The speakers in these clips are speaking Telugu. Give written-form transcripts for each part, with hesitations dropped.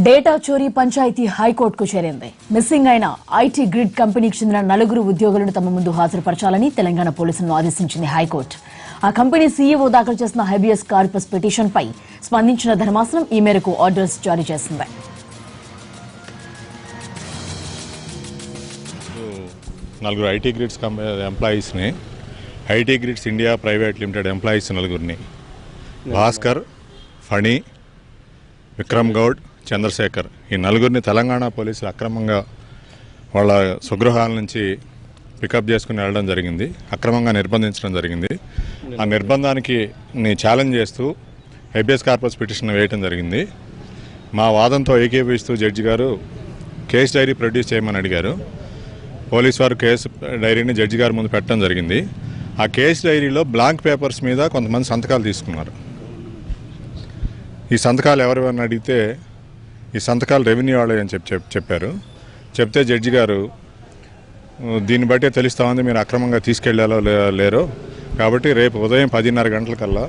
డేటా చోరీ పంచాయతీ హైకోర్టుకు చేరింది. మిస్సింగ్ అయిన ఐటీ గ్రిడ్ కంపెనీకి చెందిన 4 ఉద్యోగులను తమ ముందు హాజరుపరచాలని తెలంగాణ పోలీసులను ఆదేశించింది హైకోర్టు. ఆ కంపెనీ సీఈఓ దాఖలు చేసిన హెబియస్ కార్పస్ పిటిషన్పై స్పందించిన ధర్మాసనం ఈ మేరకు ఆర్డర్స్ జారీ చేసింది. 4 ఐటీ గ్రిడ్స్ ఎంప్లాయీస్ని, IT Grids India private limited employees 4 Bhaskar, Phani, Vikram Goud, Chandrasekhar ఈ 4 తెలంగాణ పోలీసులు అక్రమంగా వాళ్ళ స్వగృహాల నుంచి పికప్ చేసుకుని వెళ్ళడం జరిగింది. అక్రమంగా నిర్బంధించడం జరిగింది. ఆ నిర్బంధానికి ఛాలెంజ్ చేస్తూ హెబియస్ కార్పస్ పిటిషన్ వేయడం జరిగింది. మా వాదంతో ఏకీభవిస్తూ జడ్జి గారు కేసు డైరీ ప్రొడ్యూస్ చేయమని అడిగారు. పోలీసు వారు కేసు డైరీని జడ్జి గారి ముందు పెట్టడం జరిగింది. ఆ కేసు డైరీలో బ్లాంక్ పేపర్స్ మీద కొంతమంది సంతకాలు తీసుకున్నారు. ఈ సంతకాలు ఎవరెవరిని అడిగితే ఈ సంతకాలు రెవెన్యూ వాళ్ళే అని చెప్పారు. చెప్తే జడ్జి గారు దీన్ని బట్టే తెలుస్తూ ఉంది మీరు అక్రమంగా తీసుకెళ్లాలో లేరో, కాబట్టి రేపు ఉదయం 10:30 గంటలకల్లా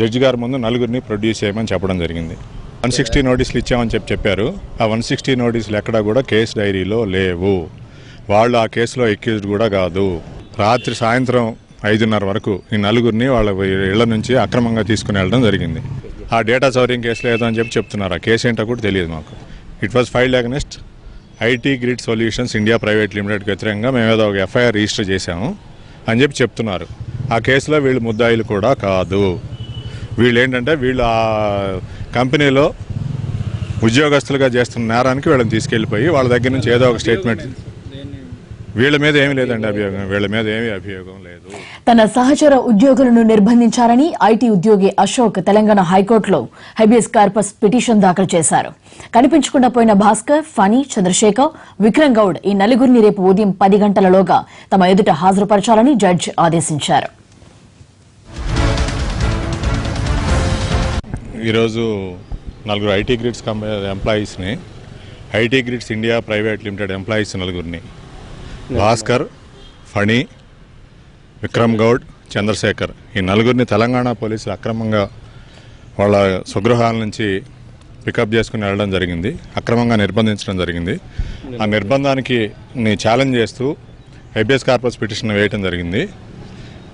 జడ్జి గారి ముందు 4 ప్రొడ్యూస్ చేయమని చెప్పడం జరిగింది. 160 నోటీసులు ఇచ్చామని చెప్పారు. ఆ 160 నోటీసులు ఎక్కడా కూడా కేసు డైరీలో లేవు. వాళ్ళు ఆ కేసులో అక్యూజ్డ్ కూడా కాదు. రాత్రి సాయంత్రం 5:30 వరకు ఈ 4 వాళ్ళ ఇళ్ల నుంచి అక్రమంగా తీసుకుని వెళ్ళడం జరిగింది. ఆ డేటా చౌర్యం కేసు లేదు అని చెప్తున్నారు. ఆ కేసు ఏంటో కూడా తెలియదు మాకు. It was filed against IT grid solutions India private లిమిటెడ్కి వ్యతిరేకంగా మేము ఏదో ఒక ఎఫ్ఐఆర్ రిజిస్టర్ చేశాము అని చెప్తున్నారు. ఆ కేసులో వీళ్ళు ముద్దాయిలు కూడా కాదు. వీళ్ళు ఏంటంటే వీళ్ళు ఆ కంపెనీలో ఉద్యోగస్తులుగా చేస్తున్న నేరానికి వీళ్ళని తీసుకెళ్ళిపోయి వాళ్ళ దగ్గర నుంచి ఏదో ఒక స్టేట్మెంట్, వీళ్ళ మీద ఏమీ లేదండి అభియోగం, వీళ్ళ మీద ఏమీ అభియోగం లేదు. తన సహచర ఉద్యోగులను నిర్బంధించారని ఐటీ ఉద్యోగి అశోక్ తెలంగాణ హైకోర్టులో హెబియస్ కార్పస్ పిటిషన్ దాఖలు చేశారు. కనిపించకుండా పోయిన భాస్కర్, ఫణి, చంద్రశేఖర్, విక్రమ్ గౌడ్ ఈ 4 రేపు ఉదయం 10 గంటలలోగా తమ ఎదుట హాజరుపరచాలని జడ్జి ఆదేశించారు. ఈరోజు 4 ఐటీ గ్రిడ్స్ ఎంప్లాయీస్ని, IT Grids India private limited employees 4 Bhaskar, Phani, Vikram Goud, Chandrasekhar ఈ 4 తెలంగాణ పోలీసులు అక్రమంగా వాళ్ళ స్వగృహాల నుంచి పికప్ చేసుకుని వెళ్ళడం జరిగింది. అక్రమంగా నిర్బంధించడం జరిగింది. ఆ నిర్బంధానికి ఛాలెంజ్ చేస్తూ హెబియస్ కార్పస్ పిటిషన్ వేయడం జరిగింది.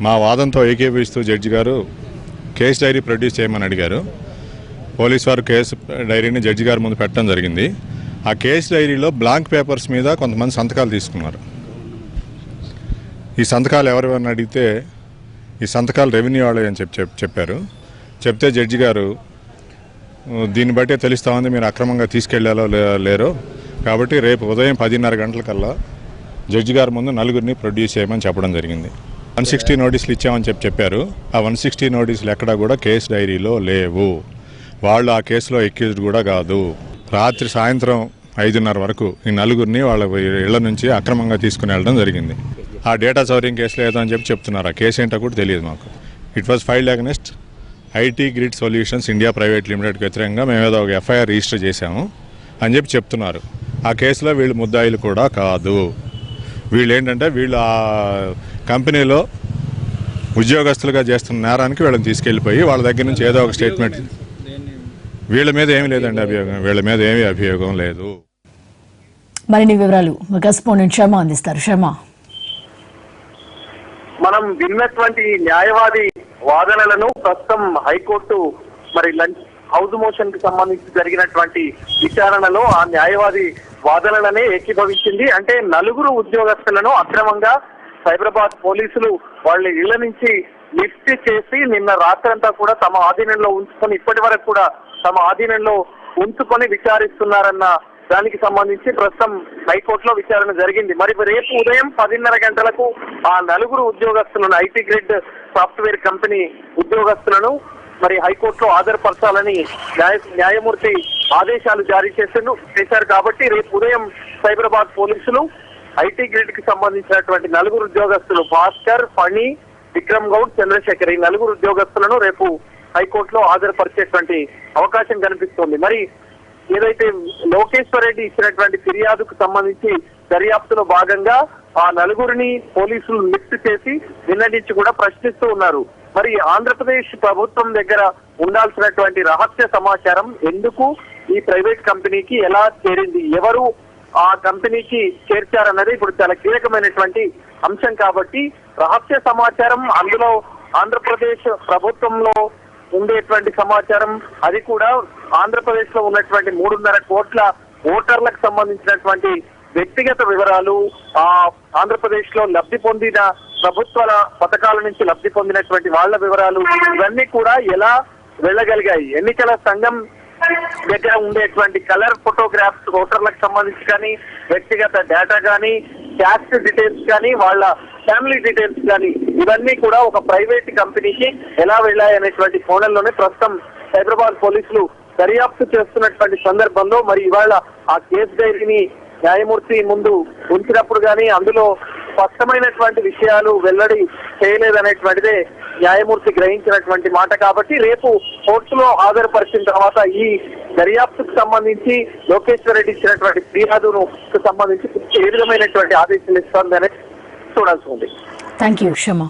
మా వాదంతో ఏకీభవిస్తూ జడ్జి గారు కేసు డైరీ ప్రొడ్యూస్ చేయమని అడిగారు. పోలీసు వారు కేసు డైరీని జడ్జి గారి ముందు పెట్టడం జరిగింది. ఆ కేసు డైరీలో బ్లాంక్ పేపర్స్ మీద కొంతమంది సంతకాలు తీసుకున్నారు. ఈ సంతకాలు ఎవరెవరిని అడిగితే ఈ సంతకాలు రెవెన్యూ వాళ్ళే అని చెప్పారు. చెప్తే జడ్జి గారు దీన్ని బట్టే తెలుస్తూ ఉంది మీరు అక్రమంగా తీసుకెళ్లాలో లేరో, కాబట్టి రేపు ఉదయం 10:30 గంటలకల్లా జడ్జి గారి ముందు 4 ప్రొడ్యూస్ చేయమని చెప్పడం జరిగింది. 160 నోటీసులు ఇచ్చామని చెప్పారు. ఆ 160 నోటీసులు ఎక్కడా కూడా కేసు డైరీలో లేవు. వాళ్ళు ఆ కేసులో అక్యూజ్డ్ కూడా కాదు. రాత్రి సాయంత్రం 5:30 వరకు ఈ 4 వాళ్ళ ఇళ్ల నుంచి అక్రమంగా తీసుకుని వెళ్ళడం జరిగింది. ఆ డేటా చౌర్యం కేసు లేదు అని చెప్తున్నారు. ఆ కేసు ఏంటో కూడా తెలియదు మాకు. It was filed against IT grid solutions India private లిమిటెడ్కి వ్యతిరేకంగా మేము ఏదో ఒక ఎఫ్ఐఆర్ రిజిస్టర్ చేశాము అని చెప్తున్నారు. ఆ కేసులో వీళ్ళు ముద్దాయిలు కూడా కాదు. వీళ్ళు ఏంటంటే వీళ్ళు ఆ కంపెనీలో ఉద్యోగస్తులుగా చేస్తున్న నేరానికి వీళ్ళని తీసుకెళ్ళిపోయి వాళ్ళ దగ్గర నుంచి ఏదో ఒక స్టేట్మెంట్, వీళ్ళ మీద ఏమీ లేదండి అభియోగం, వీళ్ళ మీద ఏమీ అభియోగం లేదు. మరిన్ని వివరాలు కరెస్పాండెంట్ శర్మ అందిస్తారు. శర్మ, మనం విన్నటువంటి న్యాయవాది వాదనలను ప్రస్తుతం హైకోర్టు హౌస్ మోషన్ కి సంబంధించి జరిగినటువంటి విచారణలో ఆ న్యాయవాది వాదనలనే ఏకీభవించింది. అంటే 4 ఉద్యోగస్తులను అక్రమంగా సైబరాబాద్ పోలీసులు వాళ్ళ ఇళ్ల నుంచి లిఫ్ట్ చేసి నిన్న రాత్రంతా కూడా తమ ఆధీనంలో ఉంచుకొని ఇప్పటి వరకు కూడా తమ ఆధీనంలో ఉంచుకొని విచారిస్తున్నారన్న దానికి సంబంధించి ప్రస్తుతం హైకోర్టులో విచారణ జరిగింది. మరి రేపు ఉదయం 10:30 గంటలకు ఆ 4 ఉద్యోగస్తులను, ఐటీ గ్రిడ్ సాఫ్ట్వేర్ కంపెనీ ఉద్యోగస్తులను హైకోర్టులో హాజరుపరచాలని న్యాయమూర్తి ఆదేశాలు జారీ చేశారు. కాబట్టి రేపు ఉదయం సైబరాబాద్ పోలీసులు ఐటీ గ్రిడ్ కి సంబంధించినటువంటి 4 ఉద్యోగస్తులు భాస్కర్, ఫణి, విక్రమ్ గౌడ్, చంద్రశేఖర్ ఈ 4 ఉద్యోగస్తులను రేపు హైకోర్టులో హాజరుపరిచేటువంటి అవకాశం కనిపిస్తోంది. మరి ఏదైతే లోకేశ్వర్ రెడ్డి ఇచ్చినటువంటి ఫిర్యాదుకు సంబంధించి దర్యాప్తులో భాగంగా ఆ 4 పోలీసులు లిఫ్ట్ చేసి నిన్న నుంచి కూడా ప్రశ్నిస్తూ ఉన్నారు. మరి ఆంధ్రప్రదేశ్ ప్రభుత్వం దగ్గర ఉండాల్సినటువంటి రహస్య సమాచారం ఎందుకు ఈ ప్రైవేట్ కంపెనీకి ఎలా చేరింది, ఎవరు ఆ కంపెనీకి చేర్చారన్నది ఇప్పుడు చాలా కీలకమైనటువంటి అంశం. కాబట్టి రహస్య సమాచారం, అందులో ఆంధ్రప్రదేశ్ ప్రభుత్వంలో ఉండేటువంటి సమాచారం, అది కూడా ఆంధ్రప్రదేశ్ లో ఉన్నటువంటి 3.5 కోట్ల ఓటర్లకు సంబంధించినటువంటి వ్యక్తిగత వివరాలు, ఆంధ్రప్రదేశ్ లో లబ్ధి పొందిన ప్రభుత్వ పథకాల నుంచి లబ్ధి పొందినటువంటి వాళ్ళ వివరాలు, ఇవన్నీ కూడా ఎలా వెళ్ళగలిగాయి. ఎన్నికల సంఘం దగ్గర ఉండేటువంటి కలర్ ఫోటోగ్రాఫ్స్ ఓటర్లకు సంబంధించి కానీ, వ్యక్తిగత డేటా కానీ, క్యాస్ట్ డీటెయిల్స్ కానీ, వాళ్ళ ఫ్యామిలీ డీటెయిల్స్ కానీ, ఇవన్నీ కూడా ఒక ప్రైవేట్ కంపెనీకి ఎలా వెళ్ళాయి అనేటువంటి కోణంలోనే ప్రస్తుతం హైదరాబాద్ పోలీసులు దర్యాప్తు చేస్తున్నటువంటి సందర్భంలో మరి ఇవాళ ఆ కేసు డైరీని న్యాయమూర్తి ముందు ఉంచినప్పుడు కానీ అందులో స్పష్టమైనటువంటి విషయాలు వెల్లడి చేయలేదనేటువంటిదే న్యాయమూర్తి గ్రహించినటువంటి మాట. కాబట్టి రేపు కోర్టులో హాజరుపరిచిన తర్వాత ఈ దర్యాప్తుకు సంబంధించి లోకేశ్వర్ రెడ్డి ఇచ్చినటువంటి ఫిర్యాదును సంబంధించి ఏ విధమైనటువంటి ఆదేశాలు ఇస్తుందనే చూడాల్సి ఉంది. Thank you Shama.